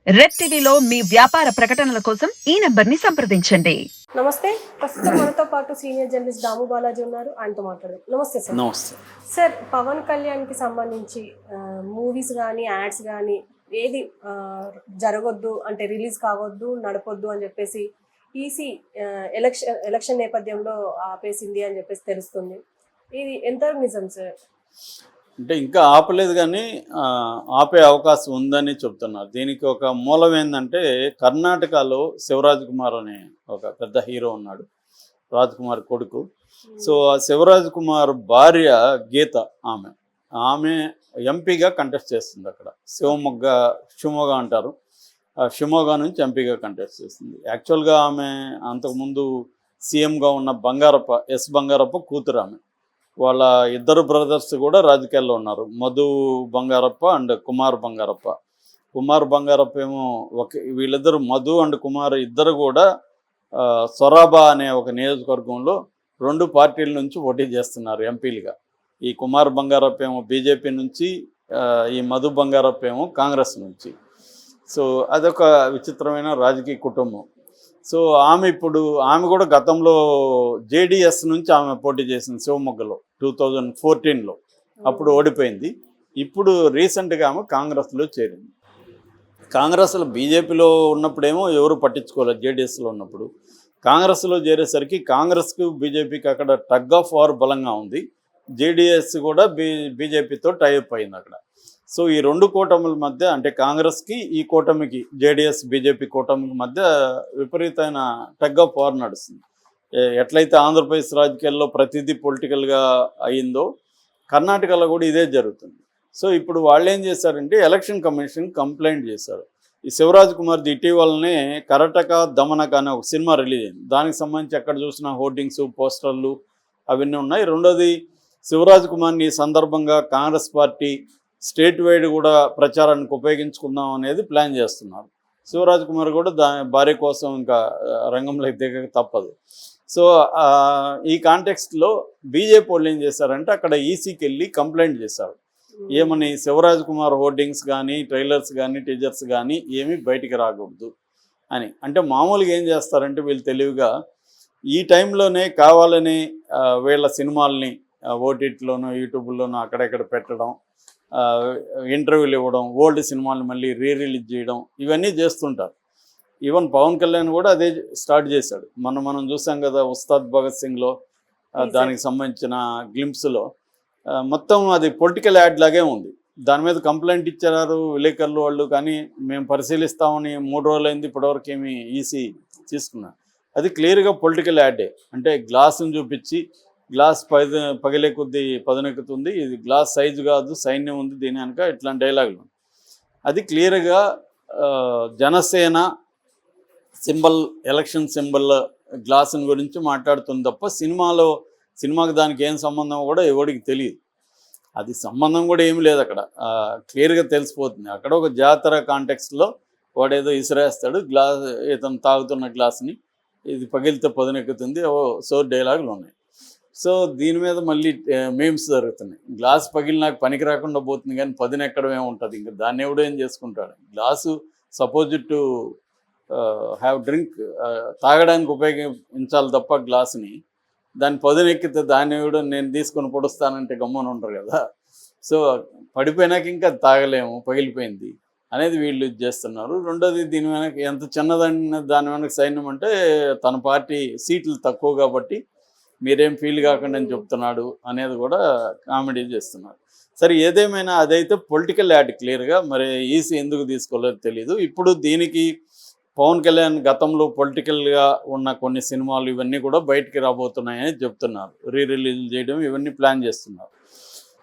Red టీవీలో మీ వ్యాపార ప్రకటనల కోసం ఈ నంబర్ని సంప్రదించండి. నమస్తే. ప్రస్తుతం మనతో పాటు సీనియర్ జర్నలిస్ట్ దాము బాలాజీ ఉన్నారు. ఆయనతో మాట్లాడదాం. నమస్తే సార్. నమస్తే సార్, పవన్ కళ్యాణ్కి సంబంధించి మూవీస్ కానీ యాడ్స్ కానీ ఏది జరగొద్దు అంటే రిలీజ్ కావద్దు, నడపొద్దు అని చెప్పేసి ఈసీ ఎలక్షన్ నేపథ్యంలో ఆపేసింది అని చెప్పేసి తెలుస్తుంది. ఇది ఎంతవరకు నిజం సార్? అంటే ఇంకా ఆపలేదు కానీ ఆపే అవకాశం ఉందని చెప్తున్నారు. దీనికి ఒక మూలం ఏంటంటే కర్ణాటకలో శివరాజ్ కుమార్ అనే ఒక పెద్ద హీరో ఉన్నాడు, రాజ్ కుమార్ కొడుకు. సో ఆ శివరాజ్ కుమార్ భార్య గీత ఆమె ఎంపీగా కంటెస్ట్ చేస్తుంది. అక్కడ షిమోగ అంటారు, షిమోగ నుంచి ఎంపీగా కంటెస్ట్ చేస్తుంది. యాక్చువల్గా ఆమె అంతకుముందు సీఎంగా ఉన్న బంగారప్ప కూతురు. ఆమె వాళ్ళ ఇద్దరు బ్రదర్స్ కూడా రాజకీయాల్లో ఉన్నారు, మధు బంగారప్ప అండ్ కుమార్ బంగారప్ప ఏమో వీళ్ళిద్దరు మధు అండ్ కుమార్ ఇద్దరు కూడా సొరాబా అనే ఒక నియోజకవర్గంలో 2 పార్టీల నుంచి పోటీ చేస్తున్నారు ఎంపీలుగా. ఈ కుమార్ బంగారప్ప ఏమో బీజేపీ నుంచి, ఈ మధు బంగారప్ప ఏమో కాంగ్రెస్ నుంచి. సో అదొక విచిత్రమైన రాజకీయ కుటుంబం. సో ఆమె కూడా గతంలో జేడిఎస్ నుంచి ఆమె పోటీ చేసింది శివమొగ్గలో 2014లో, అప్పుడు ఓడిపోయింది. ఇప్పుడు రీసెంట్గా ఆమె కాంగ్రెస్లో చేరింది. కాంగ్రెస్లో బీజేపీలో ఉన్నప్పుడేమో ఎవరు పట్టించుకోలేదు, జేడిఎస్లో ఉన్నప్పుడు. కాంగ్రెస్లో చేరేసరికి కాంగ్రెస్కు బీజేపీకి అక్కడ టగ్ ఆఫ్ వార్ బలంగా ఉంది. జేడిఎస్ కూడా బీజేపీతో టైఅప్ అయింది అక్కడ. సో ఈ 2 కూటముల మధ్య, అంటే కాంగ్రెస్కి ఈ కూటమికి, జేడిఎస్ బీజేపీ కూటమికి మధ్య విపరీతమైన టగ్ ఆఫ్ వార్ నడుస్తుంది. ఎట్లయితే ఆంధ్రప్రదేశ్ రాజకీయాల్లో ప్రతిదీ పొలిటికల్గా అయిందో కర్ణాటకలో కూడా ఇదే జరుగుతుంది. సో ఇప్పుడు వాళ్ళు ఏం చేశారంటే ఎలక్షన్ కమిషన్ కంప్లైంట్ చేశారు. ఈ శివరాజ్ కుమార్ది ఇటీవలనే కరటక దమనక అనే ఒక సినిమా రిలీజ్ అయింది. దానికి సంబంధించి ఎక్కడ చూసిన హోర్డింగ్స్, పోస్టర్లు అవన్నీ ఉన్నాయి. రెండోది, శివరాజ్ కుమార్ని ఈ సందర్భంగా కాంగ్రెస్ పార్టీ స్టేట్ వైడ్ కూడా ప్రచారానికి ఉపయోగించుకుందాం అనేది ప్లాన్ చేస్తున్నారు. శివరాజ్ కుమార్ కూడా భార్య కోసం ఇంకా రంగంలోకి దిగక తప్పదు. సో ఈ కాంటెక్స్ట్లో బీజేపీ వాళ్ళు ఏం చేశారంటే అక్కడ ఈసీకి వెళ్ళి కంప్లైంట్ చేశారు. ఏమని, శివరాజ్ కుమార్ హోర్డింగ్స్ కానీ, ట్రైలర్స్ కానీ, టీజర్స్ కానీ ఏమీ బయటికి రాకూడదు అని. అంటే మామూలుగా ఏం చేస్తారంటే వీళ్ళు తెలివిగా ఈ టైంలోనే కావాలని వీళ్ళ సినిమాల్ని ఓటీటీలోనూ యూట్యూబ్లోనూ అక్కడెక్కడ పెట్టడం, ఇంటర్వ్యూలు ఇవ్వడం, ఓల్డ్ సినిమాలు మళ్ళీ రిలీజ్ చేయడం, ఇవన్నీ చేస్తుంటారు. ఈవెన్ పవన్ కళ్యాణ్ కూడా అదే స్టార్ట్ చేశాడు. మనం చూసాం కదా ఉస్తాద్ భగత్ సింగ్లో, దానికి సంబంధించిన గ్లింప్స్లో మొత్తం అది పొలిటికల్ యాడ్ లాగే ఉంది. దాని మీద కంప్లైంట్ ఇచ్చారు విలేకరులు వాళ్ళు, కానీ మేము పరిశీలిస్తామని 3 రోజులైంది, ఇప్పటివరకు ఏమి ఈసీ తీసుకున్నారు. అది క్లియర్గా పొలిటికల్ యాడే. అంటే గ్లాసును చూపించి గ్లాస్ పగిలే కొద్దీ పదునెక్కుతుంది, ఇది గ్లాస్ సైజు కాదు, సైన్యం ఉంది దీని వెనక, ఇట్లాంటి డైలాగులు. అది క్లియర్గా జనసేన సింబల్, ఎలక్షన్ సింబల్ గ్లాసుని గురించి మాట్లాడుతుంది తప్ప సినిమాకి దానికి ఏం సంబంధం కూడా ఎవరికి తెలియదు. అది సంబంధం కూడా ఏమి లేదు అక్కడ, క్లియర్గా తెలిసిపోతుంది. అక్కడ ఒక జాతర కాంటెక్స్లో వాడేదో ఇసిరేస్తాడు, ఇతను తాగుతున్న గ్లాస్ని, ఇది పగిలితే పదునెక్కుతుంది, సో డైలాగులు ఉన్నాయి. సో దీని మీద మళ్ళీ మేమ్స్ జరుగుతున్నాయి. గ్లాస్ పగిలినాక పనికి రాకుండా పోతుంది కానీ పదునెక్కడమే ఉంటుంది, ఇంకా దాన్ని ఎవడో ఏం చేసుకుంటాడు. Glass suppose to have drink, తాగడానికి ఉపయోగించాలి తప్ప గ్లాసుని, దాన్ని పదునెక్కితే దాన్ని ఎవడో నేను తీసుకొని పొడుస్తానంటే గమ్మని ఉంటారు కదా. సో పడిపోయినాక ఇంకా తాగలేము, పగిలిపోయింది అనేది వీళ్ళు చేస్తున్నారు. రెండోది, దీని వెనక ఎంత చిన్నదన్న దాని వెనక సైన్యం అంటే తన పార్టీ సీట్లు తక్కువ కాబట్టి మీరేం ఫీల్ కాకుండా అని చెప్తున్నాడు అనేది కూడా కామెడీ చేస్తున్నారు. సరే, ఏదేమైనా అదైతే పొలిటికల్ యాడ్ క్లియర్గా. మరి ఈసీ ఎందుకు తీసుకోలేదో తెలీదు. ఇప్పుడు దీనికి పవన్ కళ్యాణ్ గతంలో పొలిటికల్గా ఉన్న కొన్ని సినిమాలు ఇవన్నీ కూడా బయటికి రాబోతున్నాయని చెప్తున్నారు. రిలీజ్ చేయడం ఇవన్నీ ప్లాన్ చేస్తున్నారు.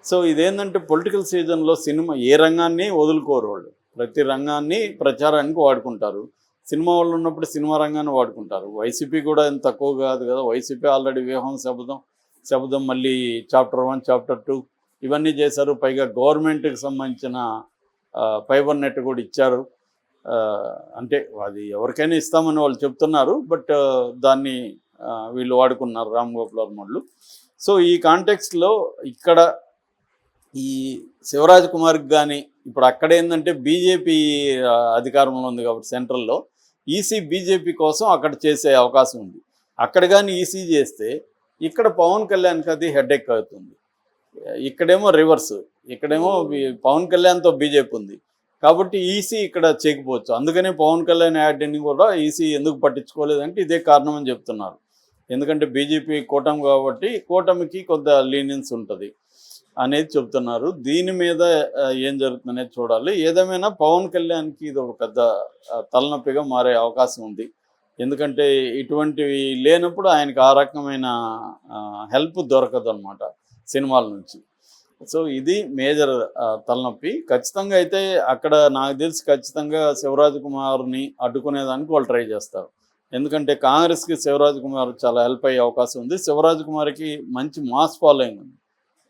సో ఇదేంటంటే పొలిటికల్ సీజన్లో సినిమా ఏ రంగాన్ని వదులుకోరు వాళ్ళు, ప్రతి రంగాన్ని ప్రచారానికి వాడుకుంటారు. సినిమా వాళ్ళు ఉన్నప్పుడు సినిమా రంగాన్ని వాడుకుంటారు. వైసీపీ కూడా ఏం తక్కువ కాదు కదా. వైసీపీ ఆల్రెడీ వ్యూహం, శబదం మళ్ళీ చాప్టర్ 1, చాప్టర్ 2 ఇవన్నీ చేశారు. పైగా గవర్నమెంట్కి సంబంధించిన ఫైబర్ నెట్ కూడా ఇచ్చారు. అంటే అది ఎవరికైనా ఇస్తామని వాళ్ళు చెప్తున్నారు, బట్ దాన్ని వీళ్ళు వాడుకున్నారు, రామ్ గోపాల్ వర్మ వాళ్ళు. సో ఈ కాంటెక్స్ట్లో ఇక్కడ ఈ శివరాజ్ కుమార్కి కానీ ఇప్పుడు అక్కడ ఏంటంటే బీజేపీ అధికారంలో ఉంది కాబట్టి సెంట్రల్లో ఈసీ బీజేపీ కోసం అక్కడ చేసే అవకాశం ఉంది. అక్కడ కానీ ఈసీ చేస్తే ఇక్కడ పవన్ కళ్యాణ్కి అది హెడేక్ అవుతుంది. ఇక్కడేమో రివర్స్, ఇక్కడేమో పవన్ కళ్యాణ్తో బీజేపీ ఉంది కాబట్టి ఈసీ ఇక్కడ చేయకపోవచ్చు. అందుకనే పవన్ కళ్యాణ్ యాడ్ని కూడా ఈసీ ఎందుకు పట్టించుకోలేదంటే ఇదే కారణం అని చెప్తున్నారు. ఎందుకంటే బీజేపీ కూటమి కాబట్టి కూటమికి కొంత లీనియన్స్ ఉంటుంది అనేది చెప్తున్నారు. దీని మీద ఏం జరుగుతుందనేది చూడాలి. ఏదేమైనా పవన్ కళ్యాణ్కి ఇది ఒక పెద్ద తలనొప్పిగా మారే అవకాశం ఉంది. ఎందుకంటే ఇటువంటివి లేనప్పుడు ఆయనకు ఆ రకమైన హెల్ప్ దొరకదు అనమాట సినిమాల నుంచి. సో ఇది మేజర్ తలనొప్పి. ఖచ్చితంగా అయితే అక్కడ నాకు తెలిసి ఖచ్చితంగా శివరాజ్ కుమార్ని అడ్డుకునేదానికి వాళ్ళు ట్రై చేస్తారు. ఎందుకంటే కాంగ్రెస్కి శివరాజ్ కుమార్ చాలా హెల్ప్ అయ్యే అవకాశం ఉంది. శివరాజ్ కుమార్కి మంచి మాస్ ఫాలోయింగ్ ఉంది.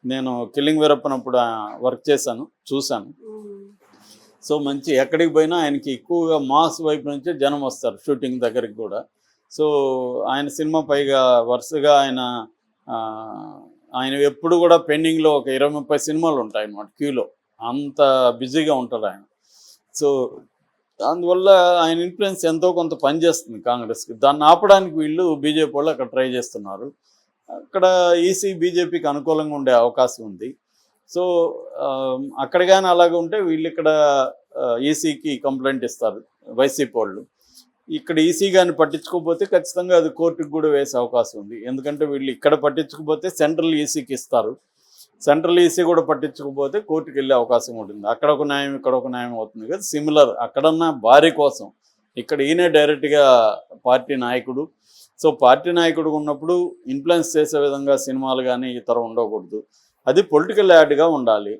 నేను కిల్లింగ్ వీరప్పనప్పుడు వర్క్ చేశాను, చూశాను. సో మంచి ఎక్కడికి పోయినా ఆయనకి ఎక్కువగా మాస్ వైపు నుంచే జనం వస్తారు షూటింగ్ దగ్గరికి కూడా. సో ఆయన సినిమా పైగా వరుసగా ఆయన ఎప్పుడు కూడా పెండింగ్లో ఒక 20-30 సినిమాలు ఉంటాయి అన్నమాట క్యూలో. అంత బిజీగా ఉంటారు ఆయన. సో అందువల్ల ఆయన ఇన్ఫ్లుయెన్స్ ఎంతో కొంత పనిచేస్తుంది కాంగ్రెస్కి. దాన్ని ఆపడానికి వీళ్ళు బీజేపీ వాళ్ళు అక్కడ ట్రై చేస్తున్నారు. అక్కడ ఈసీ బీజేపీకి అనుకూలంగా ఉండే అవకాశం ఉంది. సో అక్కడ కానీ అలాగే ఉంటే వీళ్ళు ఇక్కడ ఈసీకి కంప్లైంట్ ఇస్తారు వైసీపీ వాళ్ళు. ఇక్కడ ఈసీ కానీ పట్టించుకోకపోతే ఖచ్చితంగా అది కోర్టుకు కూడా వేసే అవకాశం ఉంది. ఎందుకంటే వీళ్ళు ఇక్కడ పట్టించుకోకపోతే సెంట్రల్ ఈసీకి ఇస్తారు. సెంట్రల్ ఈసీ కూడా పట్టించుకోకపోతే కోర్టుకు వెళ్ళే అవకాశం ఉంటుంది. అక్కడ ఒక న్యాయం ఇక్కడ ఒక న్యాయం అవుతుంది కదా. సిమిలర్ అక్కడన్న భారీ కోసం ఇక్కడ ఈయనే డైరెక్ట్గా పార్టీ నాయకుడు. సో పార్టీ నాయకుడు ఉన్నప్పుడు ఇన్ఫ్లుయెన్స్ చేసే విధంగా సినిమాలు కానీ ఇతర ఉండకూడదు. అది పొలిటికల్ యాడ్గా ఉండాలి.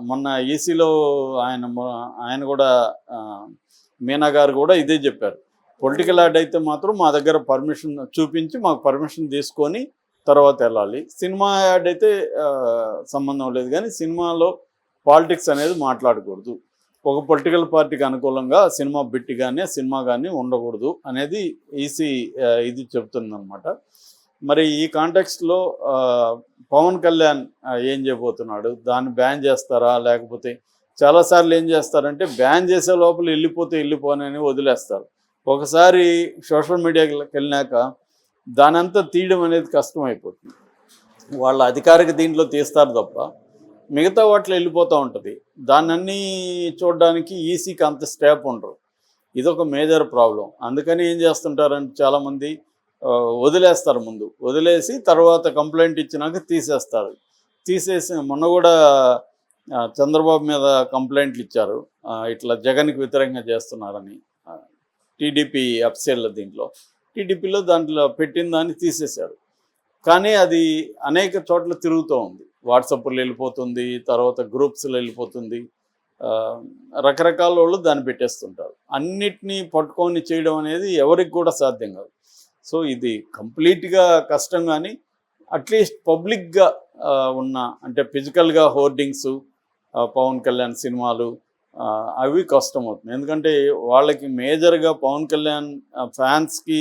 మొన్న ఈసీలో ఆయన కూడా మీనా గారు కూడా ఇదే చెప్పారు. పొలిటికల్ యాడ్ అయితే మాత్రం మా దగ్గర పర్మిషన్ చూపించి మాకు పర్మిషన్ తీసుకొని తర్వాత వెళ్ళాలి. సినిమా యాడ్ అయితే సంబంధం లేదు, కానీ సినిమాలో పాలిటిక్స్ అనేది మాట్లాడకూడదు. ఒక పొలిటికల్ పార్టీకి అనుకూలంగా సినిమా బిట్టి కానీ సినిమా కానీ ఉండకూడదు అనేది ఈసీ ఇది చెప్తుందన్నమాట. మరి ఈ కాంటెక్స్ట్లో పవన్ కళ్యాణ్ ఏం చేయబోతున్నాడు? దాన్ని బ్యాన్ చేస్తారా? లేకపోతే చాలాసార్లు ఏం చేస్తారంటే బ్యాన్ చేసే లోపల వెళ్ళిపోనని వదిలేస్తారు. ఒకసారి సోషల్ మీడియాకి వెళ్ళినాక దానంతా తీయడం అనేది కష్టం అయిపోతుంది. వాళ్ళ అధికారిక దీంట్లో తీస్తారు తప్ప మిగతా వాటిలో వెళ్ళిపోతూ ఉంటుంది. దాన్ని చూడడానికి ఈసీకి అంత స్టాప్ ఉండరు. ఇదొక మేజర్ ప్రాబ్లం. అందుకని ఏం చేస్తుంటారంటే చాలామంది వదిలేస్తారు, ముందు వదిలేసి తర్వాత కంప్లైంట్ ఇచ్చినాక తీసేస్తారు. తీసేసి మొన్న కూడా చంద్రబాబు మీద కంప్లైంట్లు ఇచ్చారు, ఇట్లా జగన్కి వ్యతిరేకంగా చేస్తున్నారని. టీడీపీ అఫ్సెల్ టీడీపీలో దాంట్లో పెట్టిన దాన్ని తీసేశారు. కానీ అది అనేక చోట్ల తిరుగుతూ ఉంది. వాట్సాప్లో వెళ్ళిపోతుంది, తర్వాత గ్రూప్స్లో వెళ్ళిపోతుంది. రకరకాల వాళ్ళు దాన్ని పెట్టేస్తుంటారు. అన్నిటినీ పట్టుకొని చేయడం అనేది ఎవరికి కూడా సాధ్యం కాదు. సో ఇది కంప్లీట్గా కష్టం. కానీ అట్లీస్ట్ పబ్లిక్గా ఉన్న అంటే ఫిజికల్గా హోర్డింగ్స్, పవన్ కళ్యాణ్ సినిమాలు అవి కష్టం అవుతుంది. ఎందుకంటే వాళ్ళకి మేజర్గా పవన్ కళ్యాణ్ ఫ్యాన్స్కి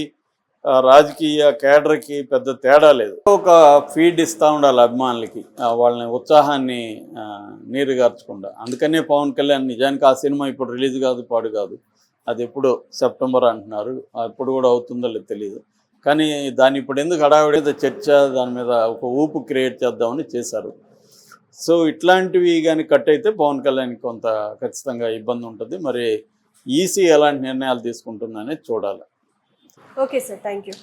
రాజకీయ కేడర్కి పెద్ద తేడా లేదు. ఒక ఫీడ్ ఇస్తూ ఉండాలి అభిమానులకి, వాళ్ళని ఉత్సాహాన్ని నీరుగార్చకుండా. అందుకనే పవన్ కళ్యాణ్ నిజానికి ఆ సినిమా ఇప్పుడు రిలీజ్ కాదు, పాడు కాదు. అది ఎప్పుడో సెప్టెంబర్ అంటున్నారు, ఎప్పుడు కూడా అవుతుందో లేదు తెలియదు. కానీ దాన్ని ఇప్పుడు ఎందుకు హడావిడేదో చర్చ దాని మీద ఒక ఊపు క్రియేట్ చేద్దామని చేశారు. సో ఇట్లాంటివి కానీ కట్ అయితే పవన్ కళ్యాణ్కి కొంత ఖచ్చితంగా ఇబ్బంది ఉంటుంది. మరి ఈసీ ఎలాంటి నిర్ణయాలు తీసుకుంటుందనేది చూడాలి. Okay sir, thank you.